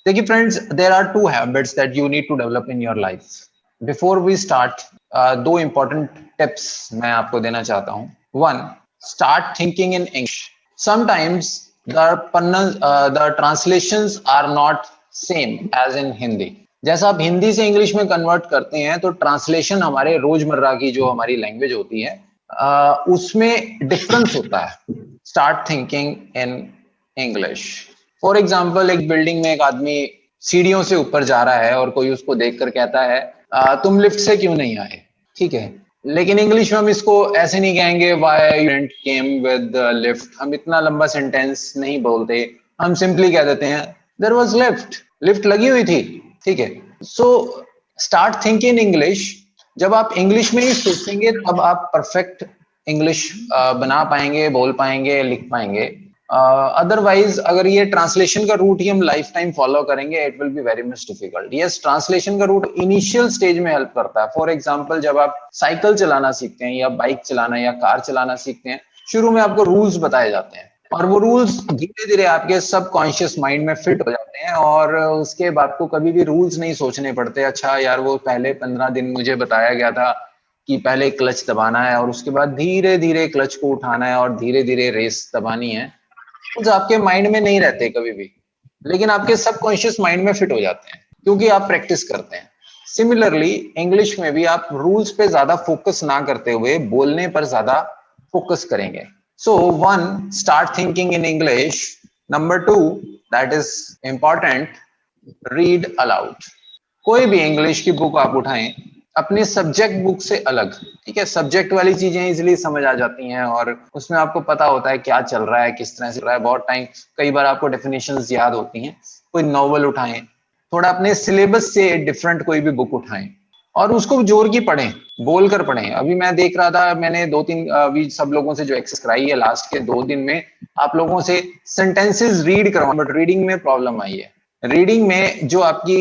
देखिए friends, there are two habits that you need to develop in your life. Before we start, दो important tips मैं आपको देना चाहता हूँ। One, start thinking in English. Sometimes the translations are not same as in Hindi. जैसा आप हिंदी से English में कन्वर्ट करते हैं तो ट्रांसलेशन हमारे रोजमर्रा की जो हमारी लैंग्वेज होती है उसमें डिफरेंस होता है। Start thinking in English. For example, एक बिल्डिंग में एक आदमी सीढ़ियों से ऊपर जा रहा है और कोई उसको देखकर कहता है तुम लिफ्ट से क्यों नहीं आए? ठीक है, लेकिन इंग्लिश में हम इसको ऐसे नहीं कहेंगे why you didn't came with lift. हम इतना लंबा सेंटेंस नहीं बोलते, हम सिंपली कह देते हैं देयर वाज लिफ्ट, लिफ्ट लगी हुई थी। ठीक है, so start thinking in English. जब आप इंग्लिश में ही सोचेंगे तब आप परफेक्ट इंग्लिश बना पाएंगे, बोल पाएंगे, लिख पाएंगे। अदरवाइज अगर ये ट्रांसलेशन का रूट ही हम लाइफ टाइम फॉलो करेंगे, it will be very much difficult. Yes, translation का रूट इनिशियल स्टेज में हेल्प करता है। फॉर एग्जांपल, जब आप साइकिल चलाना सीखते हैं या बाइक चलाना या कार चलाना सीखते हैं, शुरू में आपको रूल्स बताए जाते हैं और वो रूल्स धीरे धीरे आपके सबकॉन्शियस माइंड में फिट हो जाते हैं और उसके बाद को कभी भी रूल्स नहीं सोचने पड़ते। अच्छा यार, वो पहले 15 दिन मुझे बताया गया था कि पहले क्लच दबाना है और उसके बाद धीरे धीरे क्लच को उठाना है और धीरे धीरे रेस दबानी है। कुछ आपके माइंड में नहीं रहते कभी भी, लेकिन आपके सबकॉन्शियस माइंड में फिट हो जाते हैं क्योंकि आप प्रैक्टिस करते हैं। सिमिलरली इंग्लिश में भी आप रूल्स पे ज्यादा फोकस ना करते हुए बोलने पर ज्यादा फोकस करेंगे। So one, start thinking in English. Number two, that is important, read aloud. कोई भी इंग्लिश की बुक आप उठाएं अपनी सब्जेक्ट बुक से अलग। ठीक है, सब्जेक्ट वाली चीजें इजिली समझ आ जाती हैं और उसमें आपको पता होता है क्या चल रहा है, किस तरह से चल रहा है। बहुत टाइम, कई बार आपको डेफिनेशंस याद होती हैं। कोई नॉवल उठाएं, थोड़ा अपने सिलेबस से डिफरेंट कोई भी बुक उठाएं और उसको जोर की पढ़ें, बोल कर पढ़ें। अभी मैं देख रहा था, मैंने 2-3 अभी सब लोगों से जो एक्सेस कराई है लास्ट के 2 दिन में, आप लोगों से सेंटेंसेस रीड करवाऊं, बट रीडिंग में प्रॉब्लम आई है। रीडिंग में जो आपकी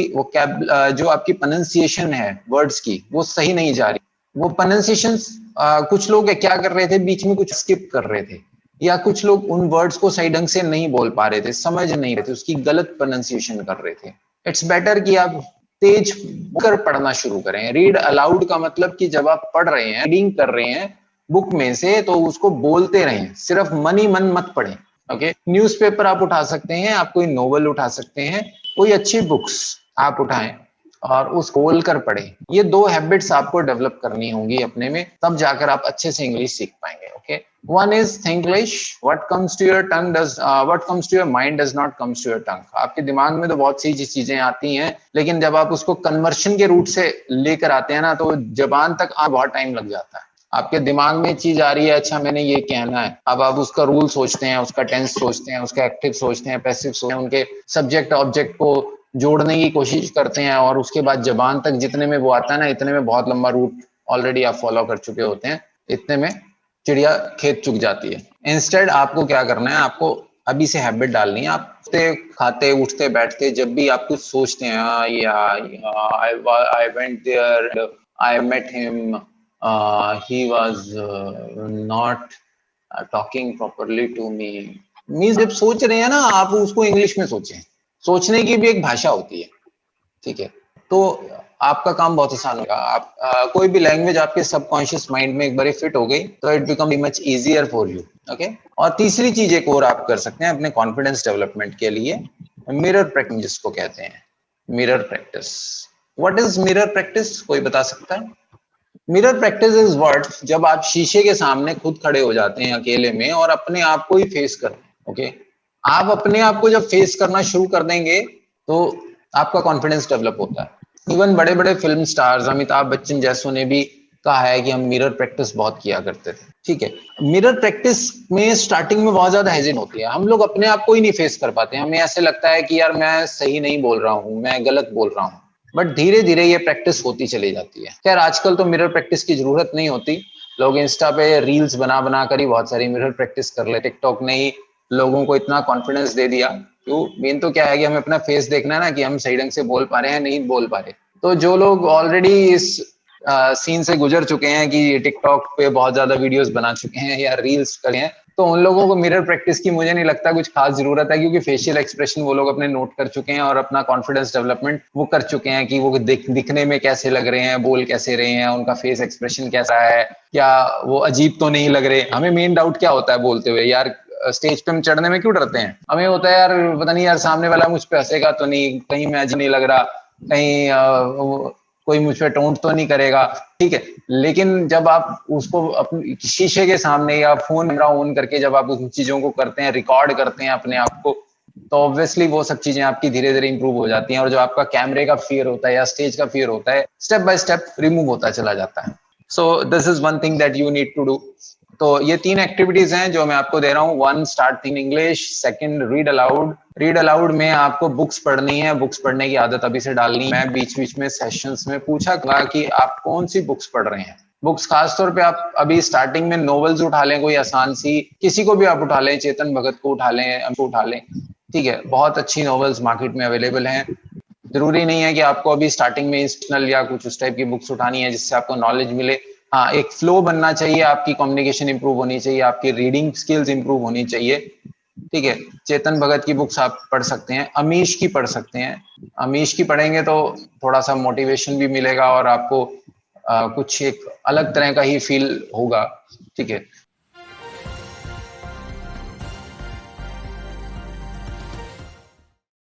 जो आपकी प्रोनाउंसिएशन है वर्ड्स की, वो सही नहीं जा रही। वो प्रोनाउंसिएशन, कुछ लोग क्या कर रहे थे, बीच में कुछ स्किप कर रहे थे, या कुछ लोग उन वर्ड्स को सही ढंग से नहीं बोल पा रहे थे, समझ नहीं रहे थे, उसकी गलत प्रोनाउंसिएशन कर रहे थे। इट्स बेटर कि आप तेज कर पढ़ना शुरू करें। रीड अलाउड का मतलब कि जब आप पढ़ रहे हैं, रीडिंग कर रहे हैं बुक में से, तो उसको बोलते रहें, सिर्फ मन ही मन मत पढ़ें। ओके, न्यूज़पेपर आप उठा सकते हैं, आप कोई नोवेल उठा सकते हैं, कोई अच्छी बुक्स आप उठाएं और उस खोल कर पढ़ें। ये दो हैबिट्स आपको डेवलप करनी होंगी अपने में, तब जाकर आप अच्छे से इंग्लिश सीख पाएंगे। Okay, one is think English, what comes to your tongue does, what comes to your mind does not comes to your tongue. आपके दिमाग में तो बहुत सी चीजें आती हैं, लेकिन जब आप उसको कन्वर्शन के रूट से लेकर आते हैं ना, तो जबान तक बहुत टाइम लग जाता है। आपके दिमाग में चीज आ रही है, अच्छा मैंने ये कहना है, अब आप उसका रूल सोचते हैं, उसका टेंस सोचते हैं, उसका एक्टिव सोचते हैं, पैसिव सोचते हैं, उनके सब्जेक्ट ऑब्जेक्ट को जोड़ने की कोशिश करते हैं और उसके बाद जबान तक जितने में वो आता है ना, इतने में बहुत लंबा रूट ऑलरेडी आप फॉलो कर चुके होते हैं, इतने में चिड़िया खेत चुक जाती है। इंस्टेड आपको क्या करना है, आपको अभी से हैबिट डालनी है। आप खाते उठते बैठते जब भी आप कुछ सोचते हैं, I went there, I met him, he was not talking properly to me, means जब सोच रहे हैं ना, आप उसको इंग्लिश में सोचें। सोचने की भी एक भाषा होती है। ठीक है, तो आपका काम बहुत आसान होगा। आप कोई भी लैंग्वेज आपके सबकॉन्शियस माइंड में एक बार फिट हो गई तो it become much easier for you. Okay, और तीसरी चीज एक और आप कर सकते हैं अपने कॉन्फिडेंस डेवलपमेंट के लिए, मिरर प्रैक्टिस जिसको कहते हैं। Mirror practice, what is mirror practice, कोई बता सकता है? मिरर प्रैक्टिस इज व्हाट, जब आप शीशे के सामने खुद खड़े हो जाते हैं अकेले में और अपने आप को ही फेस करते हैं। ओके, आप अपने आप को जब फेस करना शुरू कर देंगे तो आपका कॉन्फिडेंस डेवलप होता है। इवन बड़े बड़े फिल्म स्टार्स, अमिताभ बच्चन जैसों ने भी कहा है कि हम मिरर प्रैक्टिस बहुत किया करते थे। ठीक है, मिरर प्रैक्टिस में स्टार्टिंग में बहुत ज्यादा हेजिटेशन होती है, हम लोग अपने आप को ही नहीं फेस कर पाते, हमें ऐसे लगता है कि यार मैं सही नहीं बोल रहा हूँ, मैं गलत बोल रहा हूँ, बट धीरे धीरे ये प्रैक्टिस होती चली जाती है। खैर आजकल तो मिरर प्रैक्टिस की जरूरत नहीं होती, लोग इंस्टा पे रील्स बना बना कर ही बहुत सारी मिरर प्रैक्टिस कर ले। टिकटॉक ने ही लोगों को इतना कॉन्फिडेंस दे दिया। क्यों? मेन तो क्या है कि हमें अपना फेस देखना है ना, कि हम सही ढंग से बोल पा रहे हैं, नहीं बोल पा रहे। तो जो लोग ऑलरेडी इस सीन से गुजर चुके हैं कि टिकटॉक पे बहुत ज्यादा वीडियोस बना चुके हैं या रील्स करे हैं, तो उन लोगों को मिरर प्रैक्टिस की मुझे नहीं लगता कुछ खास जरूरत है, क्योंकि फेशियल एक्सप्रेशन वो लोग अपने नोट कर चुके हैं और अपना कॉन्फिडेंस डेवलपमेंट वो कर चुके हैं कि वो दिखने में कैसे लग रहे हैं, बोल कैसे रहे हैं, उनका फेस एक्सप्रेशन कैसा है, क्या वो अजीब तो नहीं लग रहे। हमें मेन डाउट क्या होता है बोलते हुए, यार स्टेज पे हम चढ़ने में क्यों डरते हैं? हमें होता है यार पता नहीं यार सामने वाला मुझ पे हंसेगा तो नहीं, कहीं मैं अजीब नहीं लग रहा, कहीं कोई मुझ पे टोंट तो नहीं करेगा, ठीक है। लेकिन जब आप उसको अपने शीशे के सामने या फोन कैमरा ऑन करके जब आप उन चीजों को करते हैं, रिकॉर्ड करते हैं अपने आप को, तो ऑब्वियसली वो सब चीजें आपकी धीरे धीरे इंप्रूव हो जाती हैं, और जो आपका कैमरे का फियर होता है या स्टेज का फियर होता है स्टेप बाय स्टेप रिमूव होता चला जाता है। So this is one thing that you need to do. तो ये 3 एक्टिविटीज हैं जो मैं आपको दे रहा हूँ। 1, start thinking English. 2, read aloud. Read aloud में आपको बुक्स पढ़नी है, बुक्स पढ़ने की आदत अभी से डालनी है। मैं बीच बीच में सेशंस में पूछा कि आप कौन सी बुक्स पढ़ रहे हैं। बुक्स खासतौर पे आप अभी स्टार्टिंग में नॉवेल्स उठा लें, कोई आसान सी, किसी को भी आप उठा लें, चेतन भगत को उठा लें, हमको उठा लें, ठीक है। बहुत अच्छी नॉवेल्स मार्केट में अवेलेबल हैं। जरूरी नहीं है कि आपको अभी स्टार्टिंग में इंस्टिट्यूशनल या कुछ उस टाइप की बुक्स उठानी है जिससे आपको नॉलेज मिले। हाँ, एक फ्लो बनना चाहिए, आपकी कम्युनिकेशन इंप्रूव होनी चाहिए, आपकी रीडिंग स्किल्स इंप्रूव होनी चाहिए, ठीक है। चेतन भगत की बुक्स आप पढ़ सकते हैं, अमीश की पढ़ सकते हैं। अमीश की पढ़ेंगे तो थोड़ा सा मोटिवेशन भी मिलेगा और आपको कुछ एक अलग तरह का ही फील होगा, ठीक है।